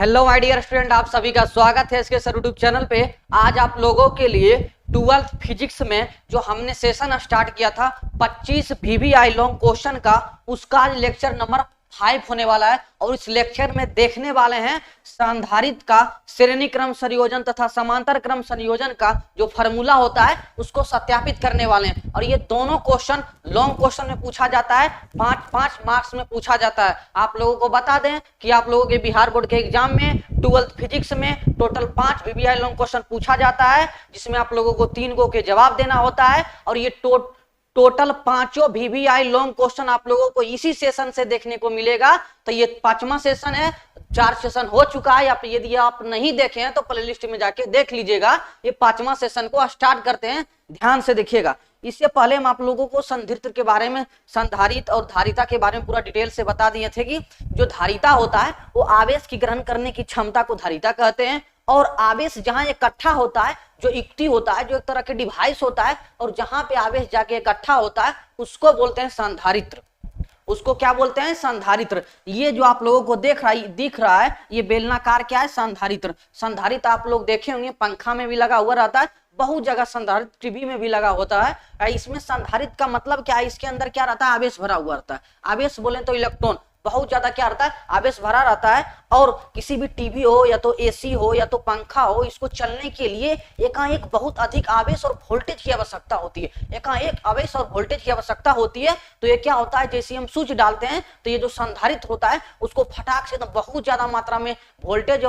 Hello my dear student, आप सभी का स्वागत है इसके सर यूट्यूब चैनल पे। आज आप लोगों के लिए 12th फिजिक्स में जो हमने सेशन स्टार्ट किया था 25 वीवीआई लॉन्ग क्वेश्चन का, उसका आज लेक्चर नंबर 5 होने वाला है। और इस लेक्चर में देखने वाले हैं संधारित्र का श्रेणी क्रम संयोजन तथा समांतर क्रम संयोजन का जो फॉर्मूला होता है उसको सत्यापित करने वाले हैं। और ये दोनों क्वेश्चन लॉन्ग क्वेश्चन में पूछा जाता है, 5-5 मार्क्स में पूछा जाता है। आप लोगों को बता दें कि आप लोगों के बिहार बोर्ड के एग्जाम में 12th फिजिक्स में टोटल 5 वीवीआई लॉन्ग क्वेश्चन पूछा जाता है, जिसमें आप लोगों को 3 गो के जवाब देना होता है। और ये टोटल 5 वीवीआई लॉन्ग क्वेश्चन आप लोगों को इसी सेशन से देखने को मिलेगा। तो ये 5वां सेशन है, 4 सेशन हो चुका है। यदि आप नहीं देखे हैं तो प्लेलिस्ट में जाके देख लीजिएगा। ये 5वां सेशन को स्टार्ट करते हैं, ध्यान से देखिएगा। इससे पहले हम आप लोगों को संधारित्र के बारे में, संधारित्र और धारिता के बारे में पूरा डिटेल से बता दिए थे कि जो धारिता होता है वो आवेश की ग्रहण करने की क्षमता को धारिता कहते हैं। और आवेश जहां इकट्ठा होता है, जो युक्ति होता है, जो एक तरह के डिवाइस होता है, और जहां पे आवेश जाके इकट्ठा होता है उसको बोलते हैं संधारित्र। उसको क्या बोलते हैं? संधारित्र। ये जो आप लोगों को दिख रहा है ये बेलनाकार क्या है? संधारित्र। संधारित्र आप लोग देखे होंगे पंखा में भी लगा हुआ रहता है, बहुत जगह संधारित्र टीवी में भी लगा होता है। इसमें संधारित्र का मतलब क्या है? इसके अंदर क्या रहता है? आवेश भरा हुआ रहता है। आवेश बोले तो इलेक्ट्रॉन, बहुत ज्यादा क्या रहता है? आवेश भरा रहता है। और किसी भी टीवी हो या तो एसी हो या तो पंखा हो, इसको चलने के लिए एकाएक बहुत अधिक आवेश और वोल्टेज की आवश्यकता होती है। एकाएक आवेश और वोल्टेज की आवश्यकता होती है। तो ये क्या होता है, जैसे हम स्विच डालते हैं तो ये जो संधारित्र होता है उसको फटाक से बहुत ज्यादा मात्रा में वोल्टेज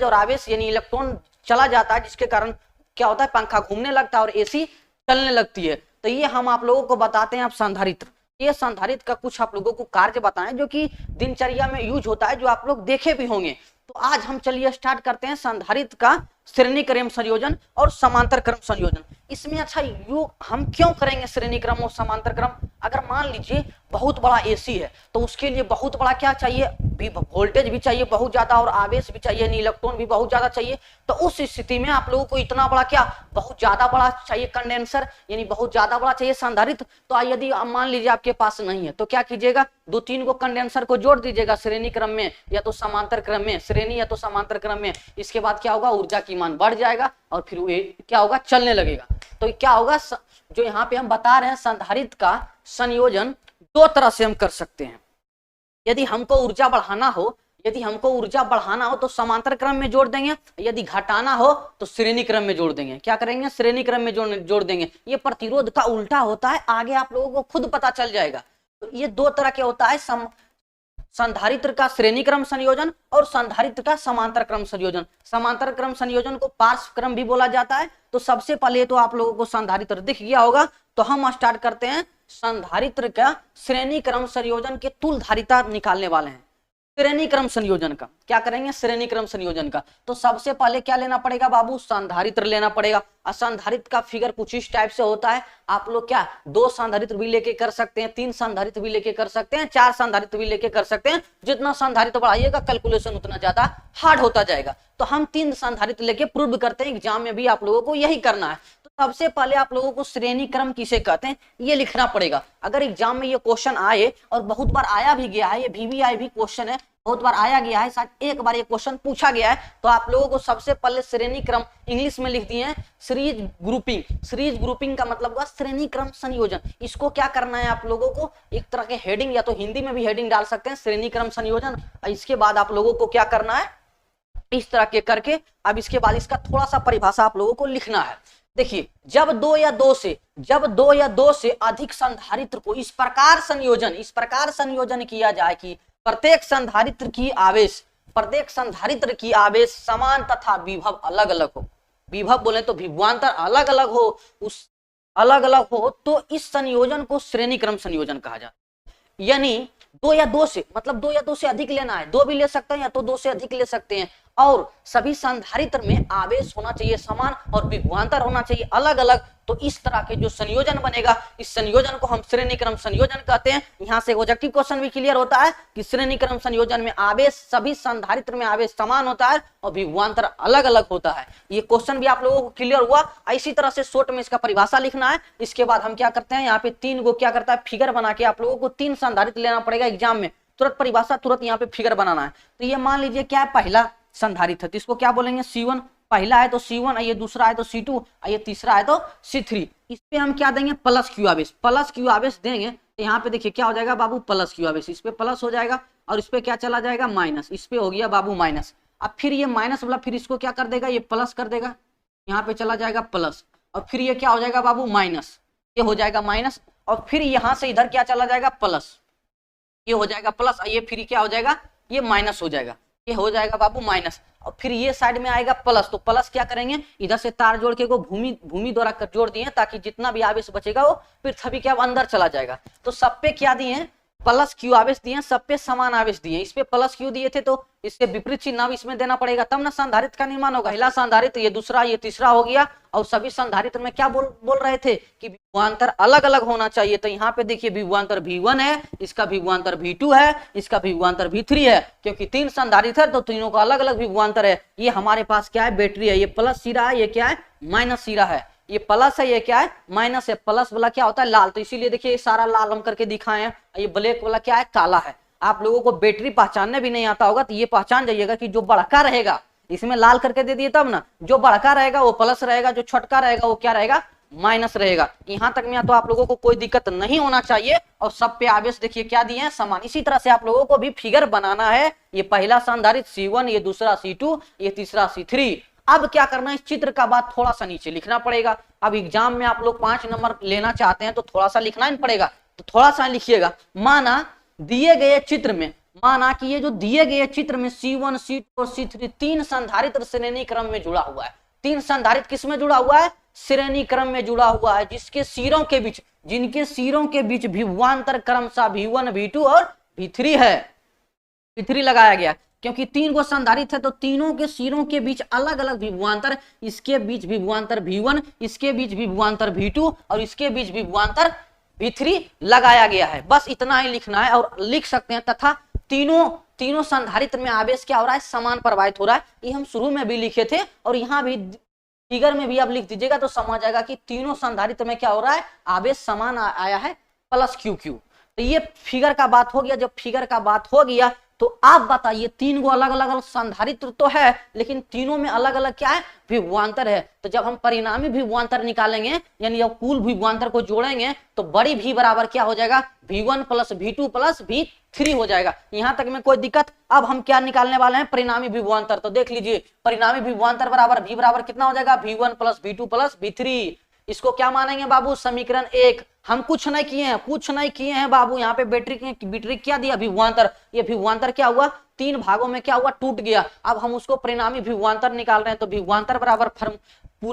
और आवेश यानी इलेक्ट्रॉन चला जाता है, जिसके कारण क्या होता है? पंखा घूमने लगता है और एसी चलने लगती है। तो ये हम आप लोगों को बताते हैं। आप संधारित्र, ये संधारित्र का कुछ आप लोगों को कार्य बताएं जो कि दिनचर्या में यूज होता है, जो आप लोग देखे भी होंगे। तो आज हम चलिए स्टार्ट करते हैं संधारित्र का श्रेणी क्रम संयोजन और समांतर क्रम संयोजन। इसमें अच्छा हम क्यों करेंगे श्रेणी क्रम और समांतर क्रम? अगर मान लीजिए बहुत बड़ा एसी है तो उसके लिए बहुत बड़ा क्या चाहिए? वोल्टेज भी चाहिए बहुत ज्यादा, और आवेश भी चाहिए, इलेक्ट्रॉन भी बहुत ज्यादा चाहिए। तो उस स्थिति में आप लोगों को इतना बड़ा क्या, बहुत ज्यादा बड़ा चाहिए कंडेंसर, यानी बहुत ज्यादा बड़ा चाहिए संधारित्र। तो यदि मान लीजिए आपके पास नहीं है तो क्या कीजिएगा? 2-3 गो कंडेंसर को जोड़ दीजिएगा श्रेणी क्रम में या तो समांतर क्रम में, श्रेणी या तो समांतर क्रम में। इसके बाद क्या होगा? ऊर्जा की मान बढ़ जाएगा और फिर क्या होगा? चलने लगेगा। तो क्या होगा? जो यहाँ पे हम बता रहे हैं संधारित्र का संयोजन 2 तरह से हम कर सकते हैं। यदि हमको ऊर्जा बढ़ाना हो तो समांतर क्रम में जोड़ देंगे, यदि घटाना हो तो श्रेणी क्रम में जोड़ देंगे। क्या करेंगे? श्रेणी क्रम में जोड़ देंगे। ये प्रतिरोध का उल्टा होता है, आगे आप लोगों को खुद पता चल जाएगा। तो ये 2 तरह के होता है, संधारित्र का श्रेणी क्रम संयोजन और संधारित्र का समांतर क्रम संयोजन। समांतर क्रम संयोजन को पार्श्व क्रम भी बोला जाता है। तो सबसे पहले तो आप लोगों को संधारित्र दिख गया होगा, तो हम स्टार्ट करते हैं संधारित्र का श्रेणी क्रम संयोजन के तुल्य धारिता निकालने वाले हैं। श्रेणी क्रम संयोजन का क्या करेंगे? श्रेणी क्रम संयोजन का तो सबसे पहले क्या लेना पड़ेगा बाबू? संधारित्र लेना पड़ेगा। संधारित्र का फिगर कुछ इस टाइप से होता है। आप लोग क्या 2 संधारित्र भी लेके कर सकते हैं, 3 संधारित्र भी लेके कर सकते हैं, 4 संधारित्र भी लेके कर सकते हैं। जितना संधारित्र बढ़ाइएगा कैलकुलेशन उतना ज्यादा हार्ड होता जाएगा। तो हम 3 संधारित्र लेके प्रूव करते हैं, एग्जाम में भी आप लोगों को यही करना है। सबसे पहले आप लोगों को श्रेणी क्रम किसे कहते हैं ये लिखना पड़ेगा। अगर एग्जाम में ये क्वेश्चन आए, और बहुत बार आया भी गया है, ये वीवीआई भी क्वेश्चन है, बहुत बार आया गया है, शायद एक बार ये क्वेश्चन पूछा गया है, तो आप लोगों को सबसे पहले श्रेणी क्रम इंग्लिश में लिख दिए हैं सीरीज ग्रुपिंग। सीरीज ग्रुपिंग का मतलब हुआ श्रेणी क्रम संयोजन। इसको क्या करना है आप लोगों को? एक तरह के हेडिंग, या तो हिंदी में भी हेडिंग डाल सकते हैं श्रेणी क्रम संयोजन। इसके बाद आप लोगों को क्या करना है? इस तरह के करके अब इसके बाद इसका थोड़ा सा परिभाषा आप लोगों को लिखना है। देखिए, जब 2 या 2 से अधिक संधारित्र को इस प्रकार संयोजन किया जाए कि प्रत्येक संधारित्र की आवेश समान तथा विभव अलग अलग हो। विभव बोले तो विभवांतर अलग अलग हो, तो इस संयोजन को श्रेणी क्रम संयोजन कहा जाता है। यानी 2 या 2 से मतलब 2 या 2 से अधिक लेना है, 2 भी ले सकते हैं या तो 2 से अधिक ले सकते हैं। और सभी संधारित्र में आवेश होना चाहिए समान और विभवांतर होना चाहिए अलग अलग। तो इस तरह के जो संयोजन बनेगा, इस संयोजन को हम श्रेणी क्रम संयोजन कहते हैं। यहाँ से ऑब्जेक्टिव क्वेश्चन भी क्लियर होता है कि श्रेणी क्रम संयोजन में आवेश, सभी संधारित्र में आवेश समान होता है और विभवांतर अलग अलग होता है। ये क्वेश्चन भी आप लोगों को क्लियर हुआ। इसी तरह से शॉर्ट में इसका परिभाषा लिखना है। इसके बाद हम क्या करते हैं, यहाँ पे 3 गो क्या करता है फिगर बना के आप लोगों को 3 संधारित्र लेना पड़ेगा एग्जाम में। तुरंत परिभाषा, तुरंत यहाँ पे फिगर बनाना है। तो ये मान लीजिए क्या है, पहला संधारित्र है, तो इसको क्या बोलेंगे C1, पहला है तो C1, ये दूसरा है तो C2, ये तीसरा है तो C3। इस पे हम क्या देंगे, प्लस क्यू आवेश, प्लस क्यू आवेश देंगे तो यहाँ पे देखिए क्या हो जाएगा बाबू, प्लस क्यू आवेश, इस पे प्लस हो जाएगा और इस पे क्या चला जाएगा, माइनस, इस पे हो गया बाबू माइनस। अब फिर ये माइनस वाला फिर इसको क्या कर देगा, ये प्लस कर देगा, यहाँ पे चला जाएगा प्लस, और फिर ये क्या हो जाएगा बाबू, माइनस, ये हो जाएगा माइनस, और फिर यहाँ से इधर क्या चला जाएगा, प्लस, ये हो जाएगा प्लस, ये फिर क्या हो जाएगा, ये माइनस हो जाएगा, ये हो जाएगा बाबू माइनस, और फिर ये साइड में आएगा प्लस, तो प्लस क्या करेंगे, इधर से तार जोड़ के को भूमि द्वारा जोड़ दिए ताकि जितना भी आवेश बचेगा वो पृथ्वी के अब अंदर चला जाएगा। तो सब पे क्या दिए, प्लस क्यू आवेश दिए, सब पे समान आवेश दिए, इस पे प्लस क्यू दिए थे तो इसके विपरीत चिन्ह अब इसमें देना पड़ेगा, तब ना संधारित्र का निर्माण होगा। पहला संधारित्र, ये दूसरा, ये तीसरा हो गया, और सभी संधारित्र में क्या बोल रहे थे कि विभवांतर अलग अलग होना चाहिए। तो यहाँ पे देखिए विभवांतर V1 है, इसका विभवांतर V2 है, इसका विभवांतर V3 है, क्योंकि 3 संधारित्र है तो तीनों का अलग अलग विभवांतर है। ये हमारे पास क्या है, बैटरी है, ये प्लस सिरा है, ये क्या है, माइनस सिरा है, ये प्लस है, ये क्या है, माइनस है। प्लस वाला क्या होता है, लाल, तो इसीलिए देखिए सारा लाल हम करके दिखाए हैं। ये ब्लैक वाला क्या है, काला है। आप लोगों को बैटरी पहचानने भी नहीं आता होगा तो ये पहचान जाइएगा कि जो बड़का रहेगा, इसमें लाल करके दे दिए तब ना, जो बड़का रहेगा वो प्लस रहेगा, जो छोटका रहेगा वो क्या रहेगा, माइनस रहेगा। यहाँ तक में तो आप लोगों को कोई दिक्कत नहीं होना चाहिए। और सब पे आवेश देखिए क्या दिए हैं, समान। इसी तरह से आप लोगों को भी फिगर बनाना है, ये पहला संधारित्र C1, ये दूसरा C2, ये तीसरा C3। अब क्या करना है, इस चित्र का बाद थोड़ा सा नीचे लिखना पड़ेगा। अब एग्जाम में आप लोग 5 नंबर लेना चाहते हैं तो थोड़ा सा लिखना ही पड़ेगा, तो थोड़ा सा लिखिएगा। माना दिए गए चित्र में, माना कि ये जो दिए गए चित्र में C1, C2 और C3 3 संधारित्र श्रेणी क्रम में जुड़ा हुआ है। 3 संधारित्र किस में जुड़ा हुआ है, श्रेणी क्रम में जुड़ा हुआ है, जिनके सिरों के बीच विभवांतर क्रमशः V1, V2 और V3 है। V3 लगाया गया क्योंकि 3 को संधारित्र है तो तीनों के सिरों के बीच अलग अलग विभवांतर, इसके बीच विभवांतर V1, इसके बीच विभवांतर V2 और इसके बीच विभवांतर V3 लगाया गया है। बस इतना ही लिखना है और लिख सकते हैं। तथा तीनों संधारित्र में आवेश क्या हो रहा है, समान प्रवाहित हो रहा है। ये हम शुरू में भी लिखे थे और यहाँ भी फिगर में भी आप लिख दीजिएगा तो समझ जाएगा कि तीनों संधारित्र में क्या हो रहा है, आवेश समान आया है, प्लस क्यू क्यू। तो ये फिगर का बात हो गया। जब फिगर का बात हो गया तो आप बताइए, 3 को अलग अलग संधारित्र तो है लेकिन तीनों में अलग अलग क्या है, विभवांतर है। तो जब हम परिणामी विभवांतर निकालेंगे, यानी जब कुल विभवांतर को जोड़ेंगे तो बड़ी V बराबर क्या हो जाएगा, V1 plus V2 plus V3 हो जाएगा। यहां तक में कोई दिक्कत। अब हम क्या निकालने वाले हैं, परिणामी विभवांतर। तो देख लीजिए, परिणामी विभवांतर बराबर V बराबर कितना हो जाएगा, V1 plus V2 plus V3। इसको क्या मानेंगे बाबू, समीकरण 1। हम कुछ नहीं किए हैं बाबू। यहाँ पे बैटरी क्या दिया, विभवांतर। ये विभवांतर क्या हुआ, 3 भागों में क्या हुआ, टूट गया। अब हम उसको परिणामी विभवांतर निकाल रहे हैं। तो विभवांतर बराबर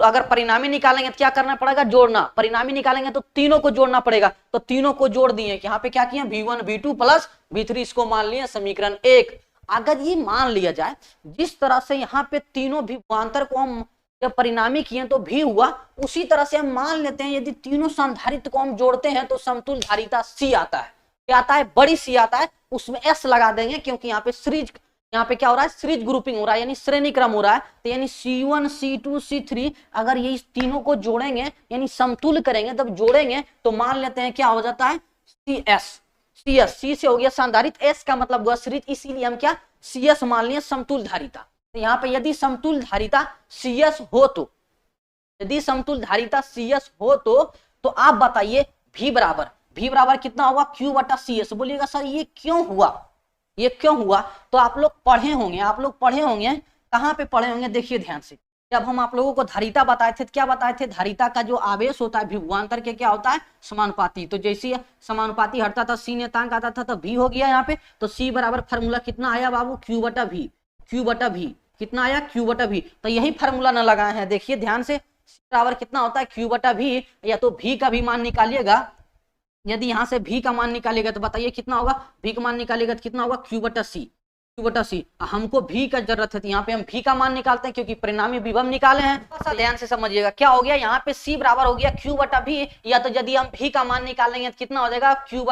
अगर परिणामी निकालेंगे तो क्या करना पड़ेगा, जोड़ना। परिणामी निकालेंगे तो तीनों को जोड़ना पड़ेगा। तो तीनों को जोड़ दिए। यहाँ पे क्या किए, V1 V2 प्लस V3, इसको मान लिए समीकरण 1। अगर ये मान लिया जाए, जिस तरह से यहाँ पे तीनों विभवांतर को हम जब परिणामी किए तो भी हुआ, उसी तरह से हम मान लेते हैं यदि तीनों संधारित्र को हम जोड़ते हैं तो समतुल्य धारिता C आता है। क्या आता है, बड़ी C आता है। उसमें S लगा देंगे क्योंकि यहाँ पे सीरीज, यहाँ पे क्या हो रहा है, सीरीज ग्रुपिंग हो रहा है, यानी श्रेणी क्रम हो रहा है। तो यानी C1, C2, C3 अगर ये इस तीनों को जोड़ेंगे यानी समतुल्य करेंगे, तब जोड़ेंगे तो मान लेते हैं क्या हो जाता है, CS। C से हो गया संधारित्र, S का मतलब हुआ सीरीज, इसीलिए हम क्या CS मान लिए, समतुल्य धारिता। तो यहाँ पे यदि समतुल्य धारिता CS हो तो, यदि समतुल्य धारिता CS हो तो आप बताइए V बराबर कितना होगा, Q बटा CS। बोलिएगा सर ये क्यों हुआ, तो आप लोग पढ़े होंगे, कहाँ पे पढ़े होंगे, देखिए ध्यान से। जब हम आप लोगों को धारिता बताए थे, क्या बताए थे, धारिता का जो आवेश होता है विभवांतर के क्या होता है, समानुपाती। तो जैसे समानुपाती हटता था, C नेतांक आता था तो V हो गया यहाँ पे। तो C बराबर फार्मूला कितना आया बाबू, Q बटा V कितना आया, Q बटा V। तो यही फार्मूला न लगाए हैं, देखिए ध्यान से। C बराबर कितना होता है, Q बटा V। या तो V का भी मान निकालिएगा, यदि यहाँ से V का मान निकालिएगा तो बताइए कितना होगा, V का मान निकालिएगा तो कितना होगा, Q बटा C। हमको V का जरूरत है तो यहाँ पे हम V का मान निकालते हैं क्योंकि परिणामी विभव निकाले हैं। ध्यान से समझिएगा क्या हो गया, यहाँ पे C बराबर हो गया Q बटा V। या तो यदि हम V का मान निकालेंगे तो कितना हो जाएगा, Q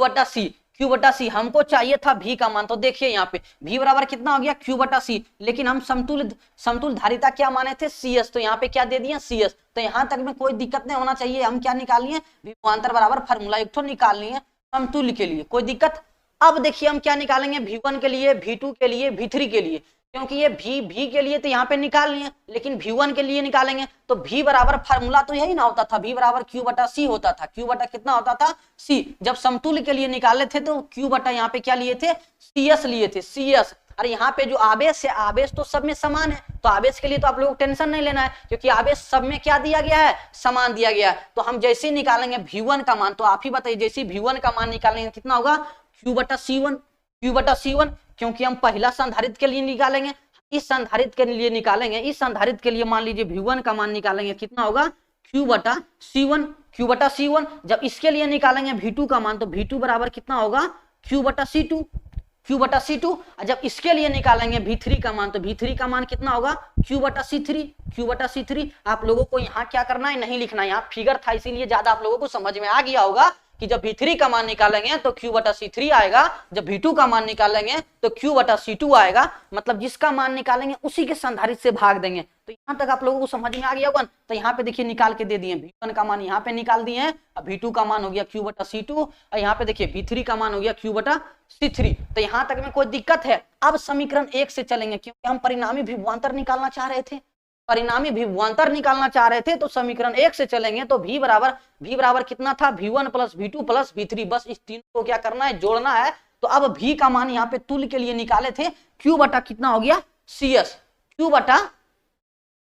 बटा C। हमको चाहिए था V का मान। तो देखिए यहाँ पे V बराबर कितना हो गया, Q बटा C। लेकिन हम समतुल्य धारिता क्या माने थे, CS। तो यहाँ पे क्या दे दिया, CS। तो यहाँ तक में कोई दिक्कत नहीं होना चाहिए। हम क्या निकाल लिए, विभवांतर बराबर फार्मूला एक तो निकाल लिए समतुल्य के लिए, कोई दिक्कत। अब देखिए हम क्या निकालेंगे V1 के लिए, V2 के लिए, V3 के लिए, क्योंकि ये V के लिए तो यहाँ पे निकाल लिए, लेकिन V1 के लिए निकालेंगे तो V बराबर फार्मूला तो यही ना होता था, V बराबर Q बटा C होता था। Q बटा कितना होता था? C। जब समतुल्य के लिए निकाले थे तो Q बटा यहाँ पे क्या लिए थे? CS लिए थे, CS। अरे यहाँ पे जो आवेश है, आवेश तो सब में समान है, तो आवेश के लिए तो आप लोगों को टेंशन नहीं लेना है, क्योंकि आवेश सब में क्या दिया गया है? समान दिया गया है। तो हम जैसे ही निकालेंगे V1 का मान, तो आप ही बताइए, जैसे V1 का मान निकालेंगे कितना होगा? Q बटा C1, Q बटा C1, क्योंकि हम पहला संधारित्र के लिए निकालेंगे, इस संधारित्र के लिए निकालेंगे, इस संधारित्र के लिए मान लीजिए V1 का मान निकालेंगे, कितना होगा? Q बटा C1, Q बटा C1। जब इसके लिए निकालेंगे V2 का मान, तो V2 बराबर कितना होगा? Q बटा C2, Q बटा C2। जब इसके लिए निकालेंगे V3 का मान, तो V3 का मान कितना होगा? Q बटा C3, Q बटा C3। आप लोगों को यहाँ क्या करना है? नहीं लिखना है, यहाँ फिगर था इसीलिए ज्यादा आप लोगों को समझ में आ गया होगा कि जब V3 का मान निकालेंगे तो Q बटा C3 आएगा, जब V2 का मान निकालेंगे तो Q बटा C2 आएगा, मतलब जिसका मान निकालेंगे उसी के संधारित्र से भाग देंगे। तो यहाँ तक आप लोगों को समझ में आ गया होगा। तो यहाँ पे देखिए निकाल के दे दिए, V1 का मान यहाँ पे निकाल दिए हैं, अब V2 का मान हो गया Q बटा C2, और यहाँ पे देखिए V3 का मान हो गया Q बटा C3। तो यहाँ तक में कोई दिक्कत है? अब समीकरण 1 से चलेंगे, क्योंकि हम परिणामी विभवांतर निकालना चाह रहे थे, परिणामी विभवांतर निकालना चाह रहे थे, तो समीकरण 1 से चलेंगे। तो V बराबर कितना था? V1 plus V2 plus V3, बस इस तीन को क्या करना है? जोड़ना है। तो अब V का मान यहाँ पे तुल्य के लिए निकाले थे, Q बटा कितना हो गया? CS, Q बटा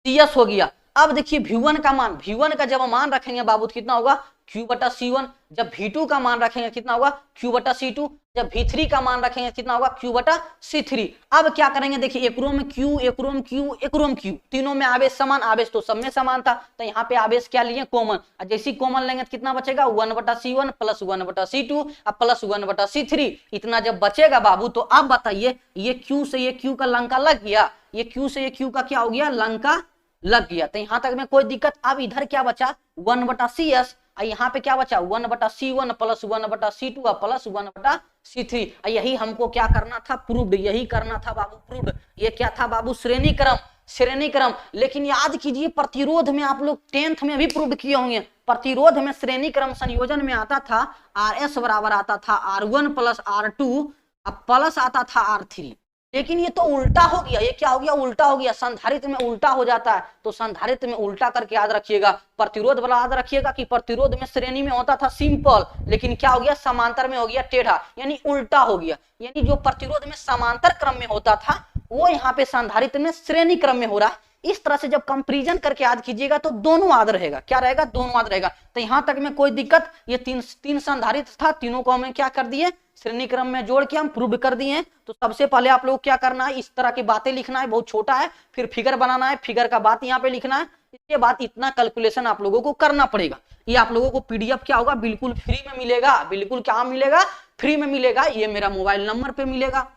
CS हो गया। अब देखिए V1 का मान, V1 का जब मान रखेंगे बाबू कितना होगा? Q बटा C1। जब V2 का मान रखेंगे कितना होगा? Q बटा C2। जब V3 का मान रखेंगे कितना होगा? Q बटा C3। अब क्या करेंगे? देखिए एक रो में Q, एक रो में Q, एक रो में Q, तीनों में आवेश समान, आवेश तो सब में समान था, तो यहाँ पे आवेश क्या लिए? कॉमन। जैसे कॉमन लेंगे तो कितना बचेगा? 1 बटा C1 प्लस 1 बटा C2 अब प्लस 1 बटा C3। इतना जब बचेगा बाबू, तो अब बताइए, ये Q से ये Q का लंका लग गया, ये Q से ये Q का क्या हो गया? लंका लग गया। तो यहाँ तक में कोई दिक्कत? अब इधर क्या बचा? 1 बटा CS, यहाँ पे क्या बचा? 1 बटा C1 प्लस 1 बटा C2 प्लस 1 बटा C3। यही हमको क्या करना था? प्रूव्ड, यही करना था बाबू, प्रूव्ड। ये क्या था बाबू? श्रेणी क्रम, श्रेणी क्रम। लेकिन याद कीजिए, प्रतिरोध में आप लोग 10th में भी प्रूव्ड किए होंगे, प्रतिरोध में श्रेणी क्रम संयोजन में आता था RS बराबर आता था R1 प्लस R2 प्लस आता था R3। लेकिन ये तो उल्टा हो गया, ये क्या हो गया? उल्टा हो गया, संधारित्र में उल्टा हो जाता है। तो संधारित्र में उल्टा करके याद रखिएगा, प्रतिरोध वाला याद रखिएगा कि प्रतिरोध में श्रेणी में होता था सिंपल, लेकिन क्या हो गया? समांतर में हो गया टेढ़ा, यानी उल्टा हो गया। यानी जो प्रतिरोध में समांतर क्रम में होता था वो यहाँ पे संधारित्र में श्रेणी क्रम में हो रहा है। इस तरह से जब कंपैरिजन करके याद कीजिएगा तो दोनों याद रहेगा। क्या रहेगा? दोनों याद रहेगा। तो यहाँ तक में कोई दिक्कत? ये तीन संधारित्र था, तीनों को हमें क्या कर दिए? श्रेणी क्रम में जोड़ के हम प्रूव कर दिए। तो सबसे पहले आप लोग क्या करना है? इस तरह की बातें लिखना है, बहुत छोटा है, फिर फिगर बनाना है, फिगर का बात यहाँ पे लिखना है। इसके बाद इतना कैलकुलेशन आप लोगों को करना पड़ेगा। ये आप लोगों को PDF क्या होगा? बिल्कुल फ्री में मिलेगा, बिल्कुल क्या मिलेगा? फ्री में मिलेगा। ये मेरा मोबाइल नंबर पे मिलेगा।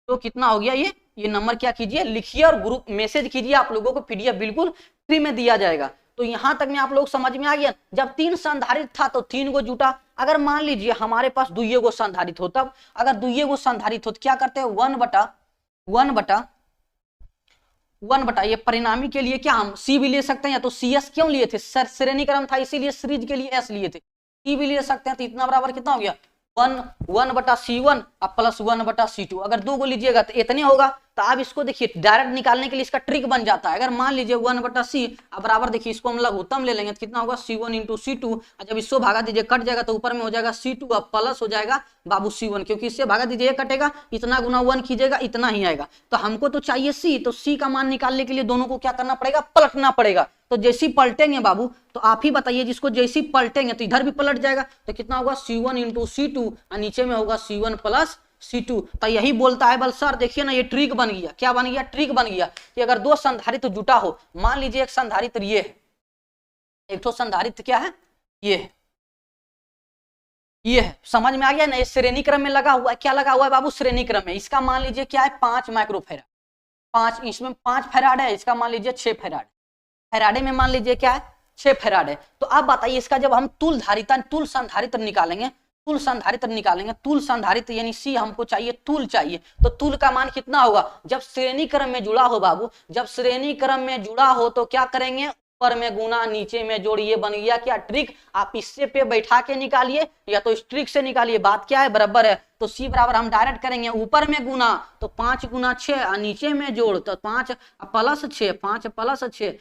तो कितना हो गया? ये नंबर क्या कीजिए? लिखिए और ग्रुप मैसेज कीजिए, आप लोगों को PDF बिल्कुल फ्री में दिया जाएगा। तो यहां तक में आप लोग समझ में आ गया। जब 3 संधारित्र था तो 3 गो जुटा। अगर मान लीजिए हमारे पास 2 गो संधारित्र हो, तब अगर 2 गो संधारित्र हो तो क्या करते हैं? 1 बटा ये परिणामी के लिए क्या हम C भी ले सकते हैं, या तो CS क्यों लिए थे? श्रेणी क्रम था इसीलिए सीरीज के लिए S लिए थे, C भी ले सकते हैं। तो इतना बराबर कितना हो गया? 1 बटा C1 प्लस 1 बटा C2। अगर 2 को लीजिएगा तो इतने होगा। तो आप इसको देखिए डायरेक्ट निकालने के लिए इसका ट्रिक बन जाता है। अगर मान लीजिए 1 बटा C बराबर, देखिए इसको हम लघुत्तम ले लेंगे तो कितना होगा? C1 into C2। जब इसको भागा दीजिए कट जाएगा तो ऊपर में हो जाएगा C2 अब प्लस हो जाएगा बाबू C1, क्योंकि इससे भागा दीजिए कटेगा, इतना गुना 1 कीजिएगा इतना ही आएगा। तो हमको तो चाहिए C, तो C का मान निकालने के लिए दोनों को क्या करना पड़ेगा? पलटना पड़ेगा। तो जैसे पलटेंगे बाबू, तो आप ही बताइए, जिसको जैसे पलटेंगे तो इधर भी पलट जाएगा। तो कितना होगा? C1 इंटू C2 और नीचे में होगा C1 प्लस C2। तो यही बोलता है बल सर, देखिए ना, ये ट्रिक बन गया। क्या बन गया? ट्रिक बन गया कि अगर 2 संधारित्र जुटा हो, मान लीजिए एक संधारित्र ये है, एक तो संधारित्र क्या है? ये है, समझ में आ गया ना? ये श्रेणी क्रम में लगा हुआ है। क्या लगा हुआ है बाबू? श्रेणी क्रम में। इसका मान लीजिए क्या है? 5 माइक्रोफैराड, 5, इसमें 5 फैराड है, इसका मान लीजिए 6 फैराड, फैराडे में मान लीजिए क्या है? 6 फैराड है। तो अब बताइए, इसका जब हम तुल संधारित्र निकालेंगे, तुल संधारित्र यानी C हमको चाहिए, तुल चाहिए। तो तुल का मान कितना होगा? जब श्रेणी क्रम में जुड़ा हो बाबू, जब श्रेणी क्रम में जुड़ा हो तो क्या करेंगे? ऊपर में गुना नीचे में जोड़िए, बन गया क्या ट्रिक। आप इससे पे बैठा के निकालिए या तो इस ट्रिक से निकालिए, बात क्या है बराबर है। तो सी बराबर हम डायरेक्ट करेंगे, ऊपर में गुना तो 5 गुना 6 और नीचे में जोड़ तो 5 प्लस 6, 5 प्लस 6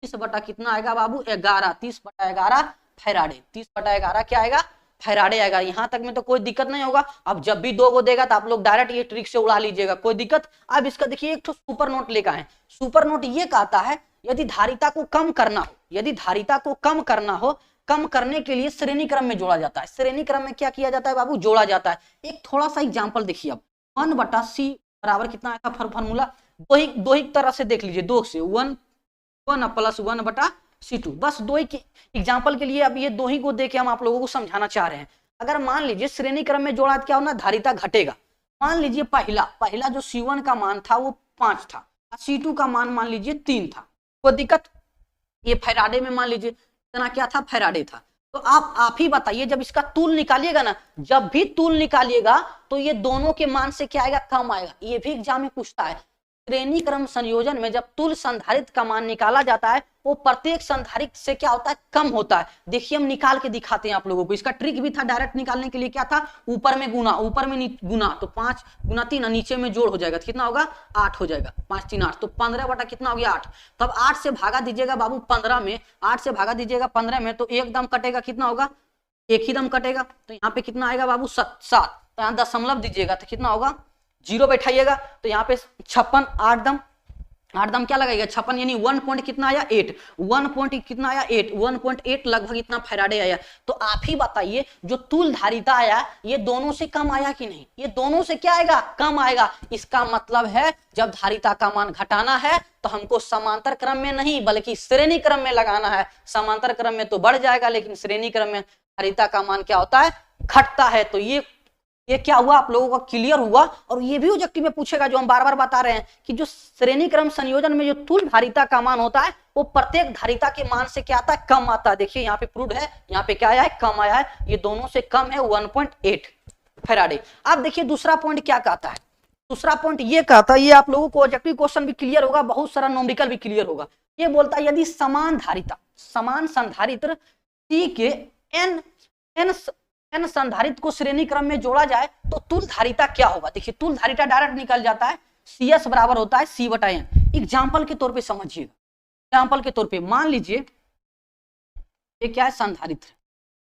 30 बटा कितना आएगा बाबू 11, 30 बटा 11 फैराडे, 30 बटा 11 क्या आएगा फैराडे आएगा। यहाँ तक में तो कोई दिक्कत नहीं होगा। अब जब भी 2 को देगा तो आप लोग डायरेक्ट ये ट्रिक से उड़ा लीजिएगा, कोई दिक्कत। अब इसका देखिए एक तो सुपर नोट लेकर आए। सुपर नोट ये कहता है यदि धारिता को कम करना हो, यदि धारिता को कम करना हो, कम करने के लिए श्रेणी क्रम में जोड़ा जाता है। श्रेणी क्रम में क्या किया जाता है बाबू, जोड़ा जाता है। एक थोड़ा सा एग्जांपल देखिए, अब 1 बटा सी बराबर कितना आएगा फॉर्मूला, दो ही तरह से देख लीजिए, 2 से 1 प्लस 1 बटा C2, बस 2 ही एग्जाम्पल के लिए अब ये 2 ही को देके हम आप लोगों को समझाना चाह रहे हैं। अगर मान लीजिए श्रेणी क्रम में जोड़ा क्या होना, धारिता घटेगा। मान लीजिए पहला जो C1 का मान था वो 5 था, C2 का मान लीजिए 3 था, कोई दिक्कत। ये फैराडे में मान लीजिए इतना क्या था, फैराडे था। तो आप ही बताइए, जब इसका तूल निकालिएगा ना, जब भी तूल निकालिएगा तो ये दोनों के मान से क्या आएगा, कम आएगा। ये भी एग्जाम में पूछता है। श्रेणी क्रम संयोजन में जब तुल्य संधारित्र का मान निकाला जाता है वो प्रत्येक संधारित्र से क्या होता है, कम होता है। देखिए हम निकाल के दिखाते हैं आप लोगों को। इसका ट्रिक भी था डायरेक्ट निकालने के लिए, क्या था, ऊपर में गुना, ऊपर में गुना तो 5 गुना 3 नीचे में जोड़ हो जाएगा, तो कितना होगा 8 हो जाएगा, 5 3 8 तो 15 बटा कितना हो गया 8। तब 8 से भागा दीजिएगा बाबू 15 में, 8 से भागा दीजिएगा 15 में तो एकदम कटेगा, कितना होगा, एक ही दम कटेगा। तो यहाँ पे कितना आएगा बाबू 7, तो यहाँ दशमलव दीजिएगा तो कितना होगा 0 बैठाइएगा। तो यहाँ पे 56, 8 दम क्या लगाएगा 56, यानी 1 पॉइंट कितना आया 8, 1 पॉइंट कितना आया 8, 1.8 लगभग इतना फैराडे आया। तो आप ही बताइए जो तुल्य धारिता आया ये दोनों से कम आया कि नहीं, ये दोनों से क्या आएगा, कम आएगा। इसका मतलब है जब धारिता का मान घटाना है तो हमको समांतर क्रम में नहीं बल्कि श्रेणी क्रम में लगाना है। समांतर क्रम में तो बढ़ जाएगा लेकिन श्रेणी क्रम में धारिता का मान क्या होता है, घटता है। तो ये क्या हुआ आप लोगों का क्लियर हुआ। और ये भी ऑब्जेक्टिव में पूछेगा, जो हम बार बार बता रहे हैं कि जो श्रेणी क्रम संयोजन में जो तुल्य धारिता का मान होता है वो प्रत्येक धारिता के मान से क्या आता है, कम आता है। देखिए यहाँ पे प्रूव्ड है, यहाँ पे क्या आया है, कम आया है, ये दोनों से कम है 1.8 फैराडे। अब देखिए दूसरा पॉइंट क्या कहता है, दूसरा पॉइंट ये कहता है, ये आप लोगों को ऑब्जेक्टिव क्वेश्चन भी क्लियर होगा, बहुत सारा न्यूमेरिकल भी क्लियर होगा। ये बोलता है यदि समान धारिता, समान संधारित्र C के n संधारित्र को श्रेणी क्रम में जोड़ा जाए तो तुल्य धारिता क्या होगा। देखिए तुल्य धारिता डायरेक्ट निकल जाता है, CS बराबर होता है C बटा n। एग्जाम्पल के तौर पे समझिएगा, एग्जाम्पल के तौर पे मान लीजिए ये क्या है, संधारित्र,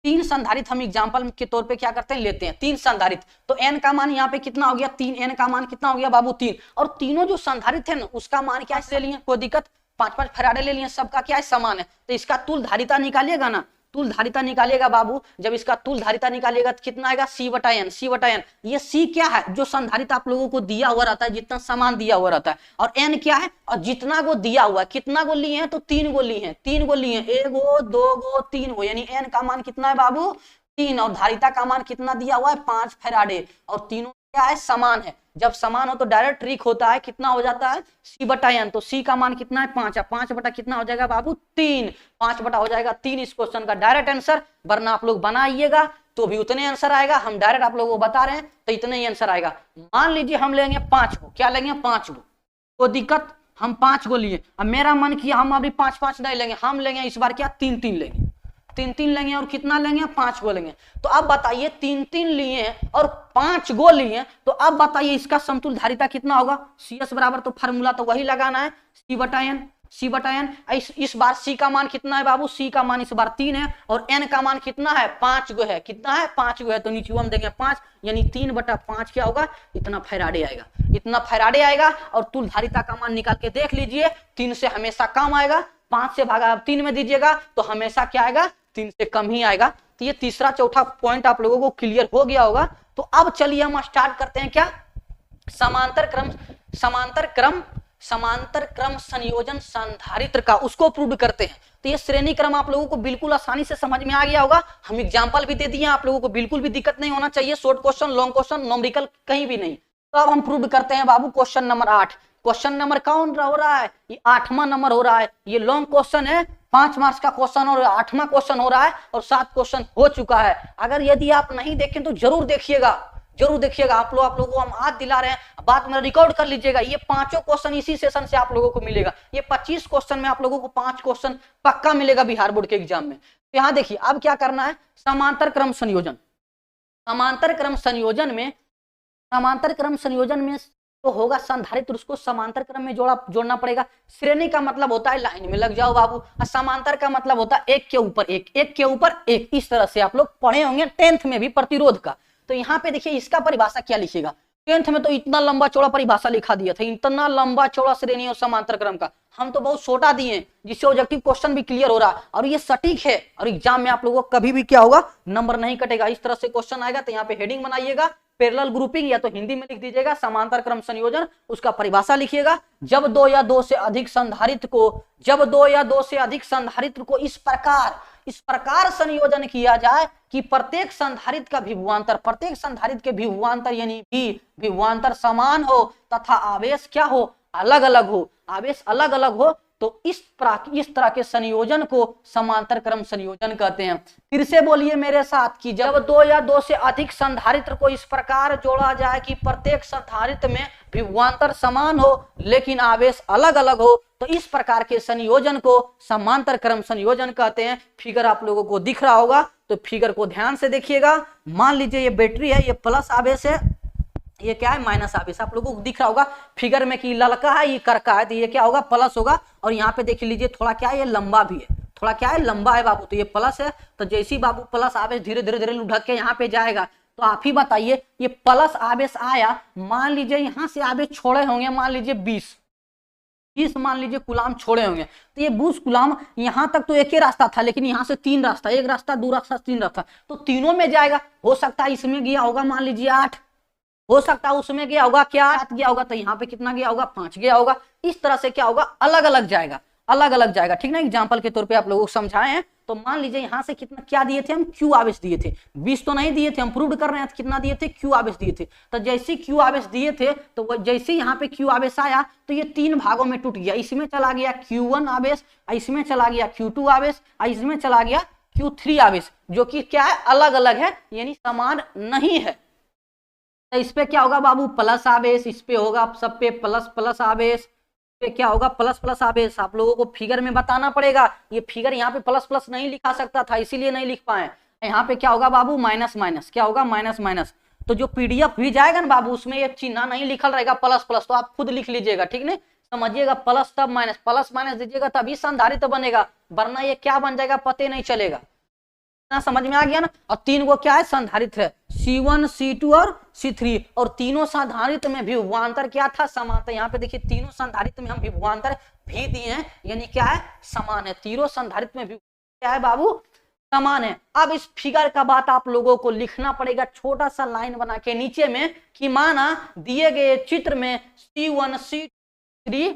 3 संधारित्र हम एग्जाम्पल के तौर पे क्या करते हैं, लेते हैं 3 संधारित्र। तो n का मान यहाँ पे कितना हो गया 3, n का मान कितना हो गया बाबू 3। और तीनों जो संधारित्र है ना उसका मान क्या ले लिए, कोई दिक्कत, 5-5 फैराडे ले लिए, सबका क्या है, समान है। तो इसका तुल्य धारिता निकालिएगा ना, तुल्य धारिता निकालिएगा बाबू, जब इसका तुल्य धारिता निकालिएगा तो कितना आएगा C बटा n, C बटा n। ये C क्या है, जो संधारिता आप लोगों को दिया हुआ रहता है, जितना सामान दिया हुआ रहता है। और n क्या है, और जितना को दिया हुआ है, कितना को लिए हैं तो 3 को लिए हैं, 3 को लिए हैं, 1 गो 2 गो 3 गो, यानी n का मान कितना है बाबू 3। और धारिता का मान कितना दिया हुआ है 5 फैराडे। और तीनों क्या है, समान है। जब समान हो तो डायरेक्ट ट्रिक होता है, कितना हो जाता है C बटा n। तो C का मान कितना है 5, 5 बटा कितना हो जाएगा बाबू 3, 5 बटा हो जाएगा 3 इस क्वेश्चन का डायरेक्ट आंसर। वरना आप लोग बनाइएगा तो भी उतने आंसर आएगा, हम डायरेक्ट आप लोगों को बता रहे हैं तो इतने ही आंसर आएगा। मान लीजिए हम लेंगे 5 को, क्या लेंगे 5 को, कोई दिक्कत, हम 5 को लिए। अब मेरा मन किया हम अभी 5-5 नहीं लेंगे, हम लेंगे इस बार क्या 3-3 लेंगे, 3-3 लेंगे। और कितना लेंगे 5 गो लेंगे। तो अब बताइए 3-3 लिए और 5 गो लिए, तो अब बताइए इसका समतुल्य धारिता कितना होगा। CS बराबर तो फार्मूला तो वही लगाना है, C बटा n, C बटा n। इस बार C का मान कितना है बाबू, C का मान इस बार 3 है और n का मान कितना है 5 गो है, कितना है 5 गो है। तो नीचे हम देंगे 5, यानी 3 बटा 5 क्या होगा, इतना फैराडे आएगा, इतना फैराडे आएगा। और तुल्य धारिता का मान निकाल के देख लीजिए, 3 से हमेशा कम आएगा, 5 से भागा 3 में दीजिएगा तो हमेशा क्या आएगा 3 से कम ही आएगा। तो ये तीसरा चौथा पॉइंट आप लोगों को क्लियर हो गया होगा। तो अब चलिए हम स्टार्ट करते हैं क्या, समांतर क्रम संयोजन संधारित्र का, उसको प्रूव करते हैं। तो ये श्रेणी क्रम आप लोगों को बिल्कुल आसानी से समझ में आ गया होगा। हम एग्जाम्पल भी दे दिए, आप लोगों को बिल्कुल भी दिक्कत नहीं होना चाहिए, short question, long question, numerical कहीं भी नहीं। तो अब हम प्रूव करते हैं बाबू क्वेश्चन नंबर 8। क्वेश्चन नंबर कौन हो रहा है, ये 8वां नंबर हो रहा है। ये लॉन्ग क्वेश्चन है, 5 मार्क्स का क्वेश्चन और 8वां क्वेश्चन हो रहा है और 7 क्वेश्चन हो चुका है। अगर यदि आप नहीं देखें तो जरूर देखिएगा, जरूर देखिएगा। आप लोगों को हम आज दिला रहे हैं, बात में रिकॉर्ड कर लीजिएगा। ये पांचों क्वेश्चन इसी सेशन से आप लोगों को मिलेगा। ये 25 क्वेश्चन में आप लोगों को 5 क्वेश्चन पक्का मिलेगा बिहार बोर्ड के एग्जाम में। तो यहाँ देखिए अब क्या करना है, समांतर क्रम संयोजन। समांतर क्रम संयोजन में तो होगा संधारित्र, उसको समांतर क्रम में जोड़ना पड़ेगा। श्रेणी का मतलब होता है लाइन में लग जाओ बाबू, और समांतर का मतलब होता है एक के ऊपर एक, एक के ऊपर एक। इस तरह से आप लोग पढ़े होंगे 10th में भी प्रतिरोध का। तो यहाँ पे देखिए इसका परिभाषा क्या लिखेगा, 10th में तो इतना लंबा चौड़ा परिभाषा लिखा दिया था, इतना लंबा चौड़ा श्रेणी और समांतर क्रम का। हम तो बहुत छोटा दिए जिससे ऑब्जेक्टिव क्वेश्चन भी क्लियर हो रहा है और ये सटीक है, और एग्जाम में आप लोगों को कभी भी क्या होगा, नंबर नहीं कटेगा। इस तरह से क्वेश्चन आएगा तो यहाँ पे हेडिंग बनाइएगा पैरेलल ग्रुपिंग, या तो हिंदी में लिख दीजिएगा समांतर क्रम संयोजन, उसका परिभाषा लिखिएगा। जब दो या दो से अधिक संधारित्र को इस प्रकार संयोजन किया जाए कि प्रत्येक संधारित्र का विभवांतर, प्रत्येक संधारित्र के विभवांतर यानी विभवांतर समान हो तथा आवेश क्या हो, अलग अलग हो, आवेश अलग अलग हो, तो इस तरह के संयोजन को समांतर क्रम संयोजन कहते हैं। फिर से बोलिए मेरे साथ कि जब दो या दो से अधिक संधारित्र को इस प्रकार जोड़ा जाए कि प्रत्येक संधारित्र में विभवांतर समान हो लेकिन आवेश अलग अलग हो, तो इस प्रकार के संयोजन को समांतर क्रम संयोजन कहते हैं। फिगर आप लोगों को दिख रहा होगा, तो फिगर को ध्यान से देखिएगा। मान लीजिए ये बैटरी है, ये प्लस आवेश है, ये क्या है माइनस आवेश। आप लोगों को दिख रहा होगा फिगर में कि ललका है, ये करका है, तो ये क्या होगा, प्लस होगा। और यहाँ पे देख लीजिए थोड़ा क्या है, ये लंबा भी है, थोड़ा क्या है, लंबा है बाबू, तो ये प्लस है। तो जैसे ही बाबू प्लस आवेश धीरे धीरे लुढ़क के यहाँ पे जाएगा, तो आप ही बताइए ये प्लस आवेश आया, मान लीजिए यहाँ से आवेश छोड़े होंगे, मान लीजिए 20 मान लीजिए कुलाम छोड़े होंगे, तो ये 20 कुलाम यहां तक तो एक ही रास्ता था, लेकिन यहां से 3 रास्ता, एक रास्ता, 2 रास्ता, 3 रास्ता, तो तीनों में जाएगा। हो सकता है इसमें गया होगा मान लीजिए 8, हो सकता है उसमें गया होगा क्या 8 गया होगा, तो यहाँ पे कितना गया होगा, 5 गया होगा। इस तरह से क्या होगा, अलग अलग जाएगा, अलग अलग जाएगा। ठीक ना, एग्जाम्पल के तौर पे आप लोगों को समझाए हैं। तो मान लीजिए यहाँ से कितना क्या दिए थे हम, क्यू आवेश दिए थे, 20 तो नहीं दिए थे, हम प्रूव कर रहे हैं, कितना दिए थे, क्यू आवेश दिए थे। तो जैसे क्यू आवेश दिए थे, तो जैसे यहाँ पे क्यू आवेश आया, तो ये 3 भागों में टूट गया। इसमें चला गया Q1 आवेश, इसमें चला गया Q2 आवेश, इसमें चला गया Q3 आवेश, जो कि क्या है, अलग अलग है, यानी समान नहीं है। तो इस पे क्या होगा बाबू, प्लस आवेश, इस पे होगा सब पे प्लस प्लस आवेश, पे क्या होगा, प्लस प्लस आवेश। आप लोगों को फिगर में बताना पड़ेगा, ये फिगर यहाँ पे प्लस प्लस नहीं लिखा सकता था, इसीलिए नहीं लिख पाए। यहाँ पे क्या होगा बाबू, माइनस माइनस, क्या होगा, माइनस माइनस। तो जो पीडीएफ भी जाएगा ना बाबू, उसमें ये चिन्ह नहीं लिखल रहेगा प्लस प्लस, तो आप खुद लिख लीजिएगा। ठीक नहीं, समझिएगा, प्लस तब माइनस, प्लस माइनस दीजिएगा तभी संधारित्र बनेगा, वरना ये क्या बन जाएगा पते नहीं चलेगा। ना समझ में आ गया ना। और 3 को क्या है, संधारित्र है, C1 C2 और C3, और तीनों संधारित्र में विभवांतर क्या था, समांतर। यहाँ पे देखिए तीनों संधारित्र में हम विभवांतर भी दिए हैं, यानी क्या है, समान है। तीनों संधारित्र में क्या है बाबू, समान है। अब इस फिगर का बात आप लोगों को लिखना पड़ेगा, छोटा सा लाइन बना के नीचे में, कि माना दिए गए चित्र में C1 C3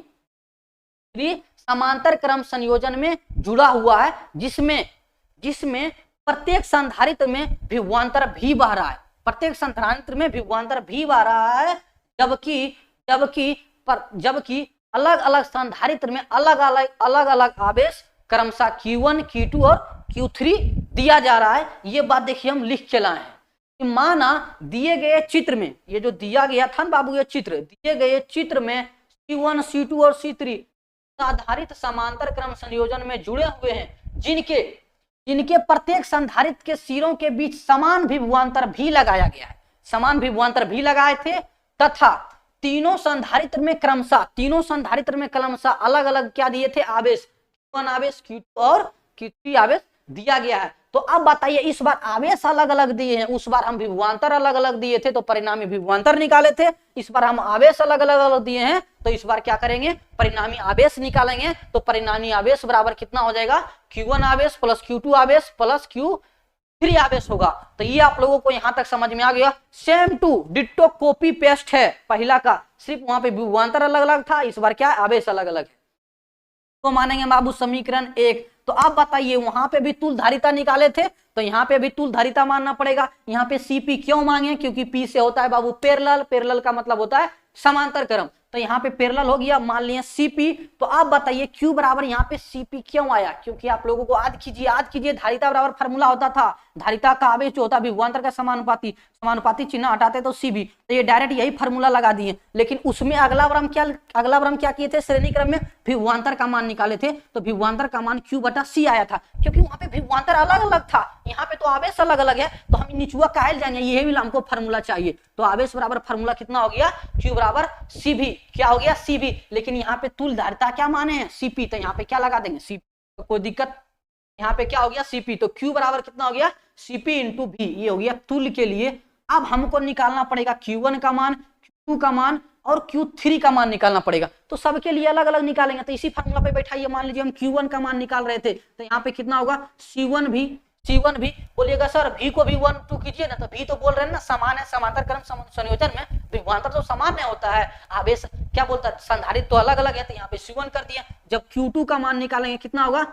समांतर क्रम संयोजन में जुड़ा हुआ है, जिसमें प्रत्येक संधारित्र में विभवांतर भी बह रहा है, प्रत्येक संधारित्र में विभवांतर भी बह रहा है, जबकि अलग अलग संधारित्र में अलग अलग आवेश क्रमशः Q1 Q2 और Q3 दिया जा रहा है। ये बात देखिए हम लिख के लाए हैं कि माना दिए गए चित्र में, ये जो दिया गया था ना बाबू, ये चित्र दिए गए चित्र में C1 C2 और C3 आधारित समांतर क्रम संयोजन में जुड़े हुए हैं, जिनके प्रत्येक संधारित्र के सिरों के बीच समान विभवांतर भी लगाया गया है, समान विभवांतर भी लगाए थे, तथा तीनों संधारित्र में क्रमशः अलग अलग क्या दिए थे, आवेश, Q1 आवेश, Q2 और Q3 आवेश दिया गया है। तो अब बताइए, इस बार आवेश अलग अलग दिए हैं, उस बार हम विभवांतर अलग अलग दिए थे तो परिणामी विभवांतर निकाले थे, इस बार हम आवेश अलग अलग दिए हैं, तो इस बार क्या करेंगे, परिणामी आवेश निकालेंगे। तो परिणामी आवेश बराबर कितना हो जाएगा, Q1 आवेश प्लस Q2 आवेश प्लस Q3 आवेश होगा। तो ये आप लोगों को यहां तक समझ में आ गया। Same to ditto copy paste है पहला का, सिर्फ वहां पे विभवांतर अलग अलग था, इस बार क्या आवेश अलग अलग है। तो मानेंगे बाबू समीकरण 1। तो आप बताइए, वहां पे भी तुल धारिता निकाले थे, तो यहाँ पे भी तुल धारिता मानना पड़ेगा। यहाँ पे CP क्यों मांगे, क्योंकि P से होता है बाबू पैरेलल का मतलब होता है समांतर क्रम, तो यहाँ पे पैरेलल हो गया, मान लिया CP। तो आप बताइए Q बराबर यहाँ पे CP क्यों आया, क्योंकि आप लोगों को याद कीजिए धारिता बराबर फार्मूला होता था धारिता का आवेश जो होता है विभवांतर का समानुपाती, समानुपाती चिन्ह हटाते तो Cv, तो ये डायरेक्ट यही फार्मूला लगा दिए। लेकिन उसमें अगला बार हम क्या किए थे, श्रेणी क्रम में विभवांतर का मान निकाले थे, तो विभवांतर का मान Q/C आया था, क्योंकि वहां पे विभवांतर अलग अलग था, यहाँ पे तो आवेश अलग अलग है, तो हम निचुआ कायल जाएंगे, ये भी हमको फार्मूला चाहिए। तो आवेश बराबर फार्मूला कितना हो गया, Q/Cv, क्या हो गया Cv। लेकिन यहाँ पे तुल धारिता क्या माने हैं, Cp, तो यहाँ पे क्या लगा देंगे Cp, तो कोई दिक्कत, यहाँ पे क्या हो गया Cp, तो Q बराबर कितना हो गया Cp इंटू V, ये हो गया तुल के लिए। अब हमको निकालना पड़ेगा Q1 का मान, Q2 का मान और Q3 का मान निकालना पड़ेगा, तो सबके लिए अलग अलग निकालेंगे। तो इसी फार्मूला पे बैठाइए, मान लीजिए हम Q1 का मान निकाल रहे थे, तो यहाँ पे कितना होगा C1 भी बोलिएगा सर V को भी 1 2 कीजिए ना, तो V तो बोल रहे हैं ना समान है, समांतर क्रम संयोजन में विभवांतर तो सामान्य होता है, आवेश क्या बोलता है संधारित्र तो अलग अलग है, तो यहाँ पे C1 कर दिया। जब Q2 का मान निकालेंगे कितना होगा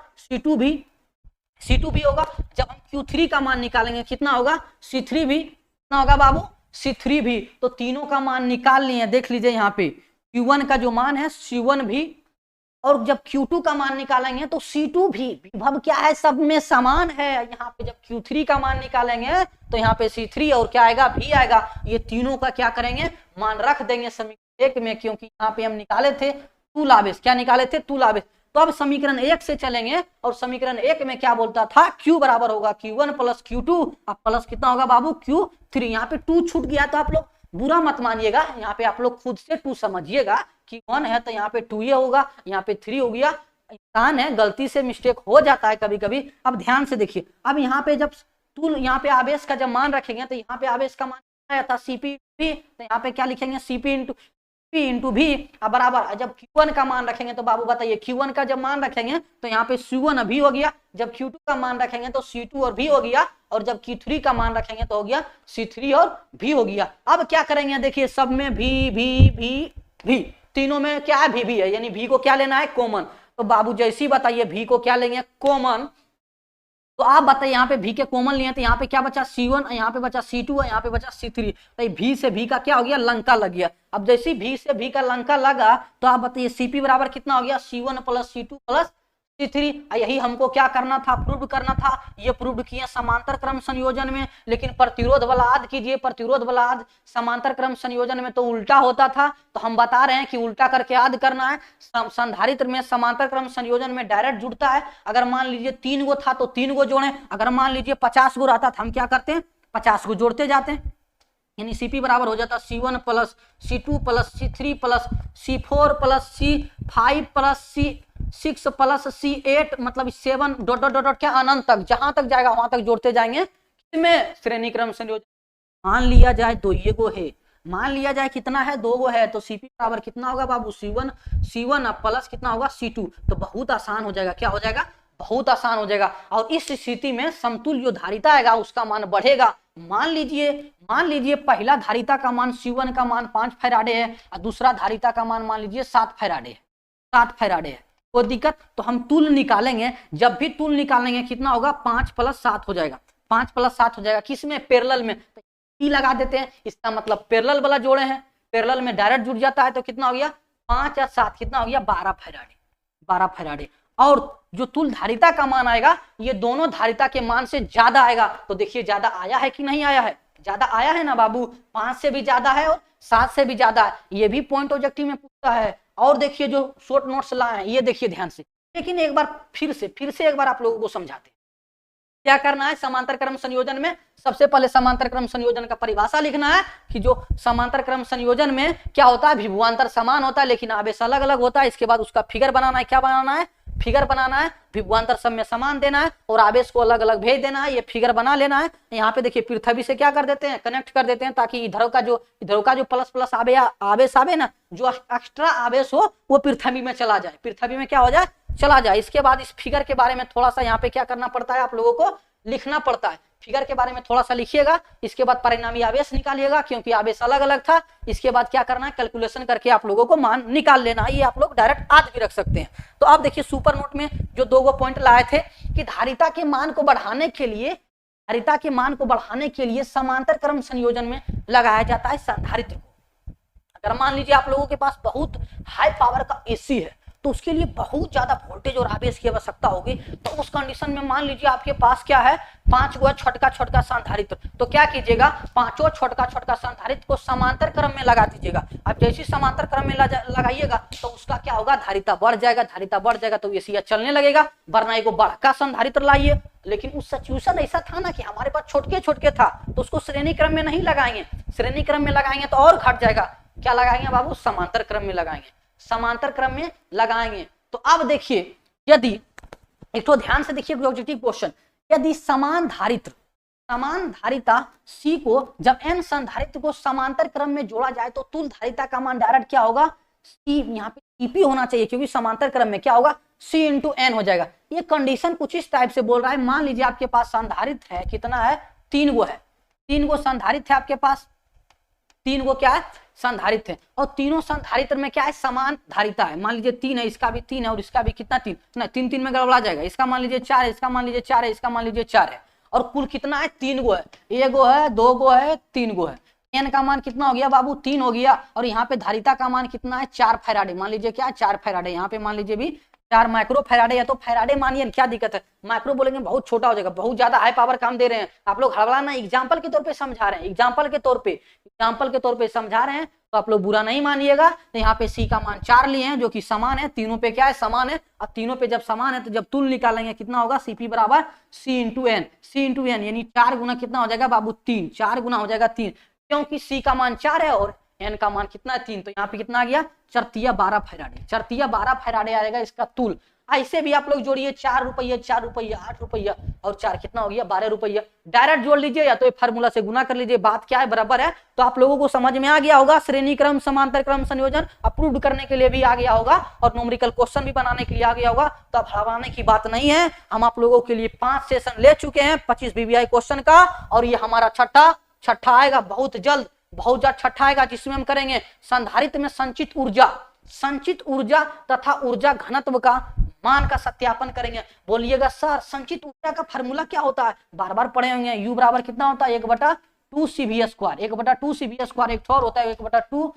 C2 भी होगा। जब हम Q3 का मान निकालेंगे कितना होगा C3 भी, कितना होगा बाबू C3 भी। तो तीनों का मान निकाल लिए, देख लीजिए यहाँ पे Q1 का जो मान है C1 भी, और जब Q2 का मान निकालेंगे तो C2 भी, विभव क्या है सब में समान है। यहाँ पे जब Q3 का मान निकालेंगे तो यहाँ पे C3 और क्या आएगा V आएगा, ये तीनों का क्या करेंगे मान रख देंगे समीकरण 1 में, क्योंकि यहाँ पे हम निकाले थे तुल आवेश, क्या निकाले थे तुल आवेश। तो अब समीकरण 1 से चलेंगे, और समीकरण 1 में क्या बोलता था Q बराबर होगा Q1 प्लस Q2, अब प्लस कितना होगा बाबू Q3। यहाँ पे 2 छूट गया तो आप लोग बुरा मत मानिएगा, यहाँ पे आप लोग खुद से 2 समझिएगा कि 1 है तो यहाँ पे 2 ये होगा, यहाँ पे 3 हो गया। इंसान है, गलती से मिस्टेक हो जाता है कभी कभी। अब ध्यान से देखिए, अब यहाँ पे जब तुल यहाँ पे आवेश का जब मान रखेंगे तो यहाँ पे आवेश का मान आया था Cp, तो यहाँ पे क्या लिखेंगे Cp इंटू V बराबर। जब Q1 का मान रखेंगे तो बाबू बताइए Q1 का जब मान रखेंगे तो यहाँ पे C1 भी हो गया, जब Q2 का मान रखेंगे तो C2 और V हो गया, और जब Q3 का मान रखेंगे तो हो गया C3 और V हो गया। अब क्या करेंगे देखिए, सब में V, तीनों में क्या है V है, यानी V को क्या लेना है कॉमन। तो बाबू जैसी बताइए V को क्या लेंगे कॉमन, तो आप बताइए यहाँ पे V के कॉमन लिए तो यहाँ पे क्या बचा C1, यहाँ पे बचा C2 और यहाँ पे बचा C3, तो V से V का क्या हो गया लंका लग गया। अब जैसे V से V का लंका लगा तो आप बताइए Cp बराबर कितना हो गया C1 plus C2 plus C3। यही हमको क्या करना था, प्रूव करना था। ये प्रूव किया समांतर क्रम संयोजन में, लेकिन प्रतिरोध बलाद कीजिए, प्रतिरोध बलाद समांतर क्रम संयोजन में तो उल्टा होता था, तो हम बता रहे हैं कि उल्टा करके याद करना है। संधारित्र में समांतर क्रम संयोजन में डायरेक्ट जुड़ता है। अगर मान लीजिए 3 गो था तो 3 गो जोड़े, अगर मान लीजिए 50 गो रहता था हम क्या करते हैं 50 गो जोड़ते जाते हैं, यानी Cp बराबर हो जाता C1 plus C2 plus C3 plus C4 plus C5 plus C6 plus C8, मतलब 7 डॉट डॉट डॉट क्या अनंत तक, जहां तक जाएगा वहां तक जोड़ते जाएंगे। इसमें श्रेणी क्रम संयोजन मान लिया जाए 2 ये गो है, मान लिया जाए कितना है 2 गो है, तो Cp बराबर कितना होगा बाबू C1 प्लस कितना होगा C2, तो बहुत आसान हो जाएगा। क्या हो जाएगा, बहुत आसान हो जाएगा। और इस स्थिति में समतुल्य जो धारिता आएगा उसका मान बढ़ेगा। मान लीजिए पहला धारिता का मान C1 का मान 5 फैराडे है और दूसरा धारिता का मान लीजिए 7 फैराडे है, कोई दिक्कत। तो हम तुल निकालेंगे, जब भी तुल निकालेंगे कितना होगा 5 प्लस 7 हो जाएगा, 5 प्लस 7 हो जाएगा। किसमें, पैरेलल में, तो P लगा देते हैं, इसका मतलब पैरेलल वाला जोड़े हैं, पैरेलल में डायरेक्ट जुड़ जाता है, तो कितना हो गया 5 और 7 कितना हो गया 12 फैराडे। और जो तुल धारिता का मान आएगा ये दोनों धारिता के मान से ज्यादा आएगा। तो देखिए ज्यादा आया है कि नहीं आया है, ज्यादा आया है ना बाबू, 5 से भी ज्यादा है और 7 से भी ज्यादा है। ये भी पॉइंट ऑब्जेक्टिव में पूछता है। और देखिए जो शॉर्ट नोट्स लाए हैं ये देखिए ध्यान से, लेकिन एक बार फिर से एक बार आप लोगों को समझाते हैं क्या करना है। समांतर क्रम संयोजन में सबसे पहले समांतर क्रम संयोजन का परिभाषा लिखना है कि जो समांतर क्रम संयोजन में क्या होता है, विभवांतर समान होता है लेकिन आवेश अलग अलग होता है। इसके बाद उसका फिगर बनाना है, क्या बनाना है, फिगर बनाना है, विभवांतर सब में समान देना है और आवेश को अलग अलग भेज देना है। ये फिगर बना लेना है। यहाँ पे देखिए पृथ्वी से क्या कर देते हैं, कनेक्ट कर देते हैं, ताकि इधर का जो प्लस प्लस आवेश आवे ना, जो एक्स्ट्रा आवेश हो वो पृथ्वी में चला जाए, पृथ्वी में क्या हो जाए, चला जाए। इसके बाद इस फिगर के बारे में थोड़ा सा यहाँ पे क्या करना पड़ता है, आप लोगों को लिखना पड़ता है। फिगर के बारे में थोड़ा सा लिखिएगा, इसके बाद परिणामी आवेश निकालिएगा क्योंकि आवेश अलग अलग था। इसके बाद क्या करना है, कैलकुलेशन करके आप लोगों को मान निकाल लेना है। ये आप लोग डायरेक्ट आज भी रख सकते हैं। तो आप देखिए सुपर नोट में जो 2 पॉइंट लाए थे कि धारिता के मान को बढ़ाने के लिए समांतर क्रम संयोजन में लगाया जाता है संधारित्र को। अगर मान लीजिए आप लोगों के पास बहुत हाई पावर का एसी है, तो उसके लिए बहुत ज्यादा वोल्टेज और आवेश की आवश्यकता होगी। तो उस कंडीशन में मान लीजिए आपके पास क्या है, 5 गो छोटका छोटका संधारित्र, तो क्या कीजिएगा, पांचों छोटका छोटका संधारित्र को समांतर क्रम में लगा दीजिएगा। अब जैसे समांतर क्रम में लगाइएगा तो उसका क्या होगा, धारिता बढ़ जाएगा, धारिता बढ़ जाएगा तो ये चलने लगेगा। वरना एगो बड़का संधारित्र लाइए, लेकिन उस सिचुएशन ऐसा था ना कि हमारे पास छोटके छोटके था, तो उसको श्रेणी क्रम में नहीं लगाएंगे, श्रेणी क्रम में लगाएंगे तो और घट जाएगा। क्या लगाएंगे बाबू, समांतर क्रम में लगाएंगे, समांतर क्रम में लगाएंगे। तो अब देखिए, यदि एक तो ध्यान से देखिए ऑब्जेक्टिव क्वेश्चन, यदि समान धारिता C को जब n संधारित्र को समांतर क्रम में जोड़ा जाए तो तुल्य धारिता का मान डायरेक्ट क्या होगा, C यहाँ पे Cp होना चाहिए, क्योंकि समांतर क्रम में क्या होगा, C इंटू n हो जाएगा। ये कंडीशन कुछ इस टाइप से बोल रहा है, मान लीजिए आपके पास संधारित्र है, कितना है, 3 गो है, 3 गो संधारित्र है आपके पास, 3 गो क्या है, संधारित्र है, और तीनों संधारित्र में क्या है, समान धारिता है। मान लीजिए 3 है, इसका भी 3 है, और इसका भी कितना 3 ना, 3 3 में गड़बड़ा जाएगा, इसका मान लीजिए 4 है, इसका मान लीजिए 4 है, इसका मान लीजिए 4 है, और कुल कितना है, 3 गो है, 1 गो है, 2 गो है, 3 गो है। n का मान कितना हो गया बाबू, 3 हो गया, और यहाँ पे धारिता का मान कितना है, 4 फैराडे, मान लीजिए क्या, 4 फैराडे, यहाँ पे मान लीजिए भी 4 माइक्रो फैराडे, या तो फैराडे मानिए, क्या दिक्कत है, माइक्रो बोलेंगे बहुत छोटा हो जाएगा, बहुत ज्यादा हाई पावर काम दे रहे हैं आप लोग, हड़बड़ाना, एग्जाम्पल के तौर पे समझा रहे हैं, एग्जाम्पल के तौर पे समझा रहे हैं, तो आप लोग बुरा नहीं मानिएगा। तो यहाँ पे C का मान 4 लिए हैं, जो कि समान है, तीनों पे क्या है, समान है। अब तीनों पे जब समान है तो जब तुल्य निकालेंगे कितना होगा, Cp बराबर C इंटू एन, यानी 4 गुना कितना हो जाएगा बाबू, 3, 4 गुना हो जाएगा 3, क्योंकि C का मान 4 है और n का मान कितना है, 3, तो यहाँ पे कितना आ गया, 4 12 फैराडे, 4 12 फैराडे आएगा इसका तुल्य। ऐसे भी आप लोग जोड़िए, 4 रुपया 4 रुपया 8 रुपया और 4 कितना हो गया, 12 रुपया, डायरेक्ट जोड़ लीजिए या तो ये फार्मूला से गुना कर लीजिए, बात क्या है, बराबर है। तो आप लोगों को समझ में आ गया होगा, श्रेणी क्रम समांतर क्रम संयोजन अप्रूव करने के लिए भी आ गया होगा, और न्यूमेरिकल क्वेश्चन भी बनाने के लिए आ गया होगा। तो अब हड़बड़ाने की बात नहीं है, हम आप लोगों के लिए 5 सेशन ले चुके हैं 25 VVI क्वेश्चन का, और ये हमारा छठा आएगा बहुत जल्द, बहुत ज्यादा छठा आएगा, जिसमें हम करेंगे संधारित्र में संचित ऊर्जा तथा ऊर्जा घनत्व का मान का सत्यापन करेंगे। बोलिएगा सर संचित ऊर्जा का फार्मूला क्या होता है, बार बार पढ़े होंगे, U बराबर कितना होता है, 1/2 CV स्क्वायर, 1/2 CV स्क्वायर, एक और होता है 1/2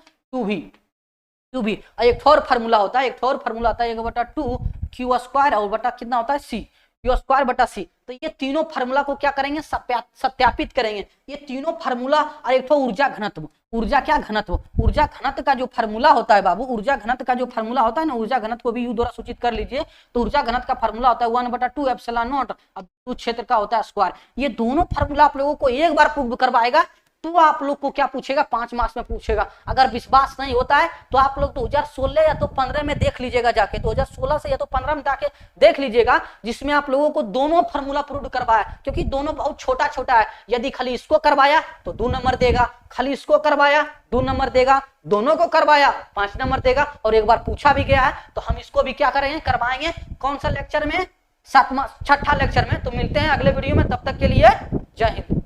2V, एक और फार्मूला होता है, 1/2 Q स्क्वायर और बटा कितना होता है C, Q स्क्वायर बटा C। तो ये तीनों फार्मूला को क्या करेंगे, सत्यापित करेंगे, ये तीनों फार्मूला, और एक तो ऊर्जा घनत्व, ऊर्जा घनत्व का जो फार्मूला होता है बाबू, ऊर्जा घनत्व का जो फार्मूला होता है ना, ऊर्जा घनत्व को भी U द्वारा सूचित कर लीजिए। तो ऊर्जा घनत्व का फार्मूला होता है 1/2 एप्सिलॉन नॉट, अब क्षेत्र का होता है स्क्वायर। ये दोनों फार्मूला आप लोगों को एक बार प्रूव करवाएगा, तो आप लोग को क्या पूछेगा, 5 मार्क्स में पूछेगा। अगर विश्वास नहीं होता है तो आप लोग 2016 या तो 15 में देख लीजिएगा जाके, 2016 से या तो 15 में जाके देख लीजिएगा, जिसमें आप लोगों को दोनों फार्मूला प्रूव करवाया, क्योंकि दोनों बहुत छोटा है। यदि खाली इसको करवाया तो 2 नंबर देगा, खाली इसको करवाया 2 नंबर देगा, दोनों को करवाया 5 नंबर देगा, और एक बार पूछा भी गया है तो हम इसको भी क्या करेंगे, करवाएंगे। कौन सा लेक्चर में, 6ठा लेक्चर में। तो मिलते हैं अगले वीडियो में, तब तक के लिए जय हिंद।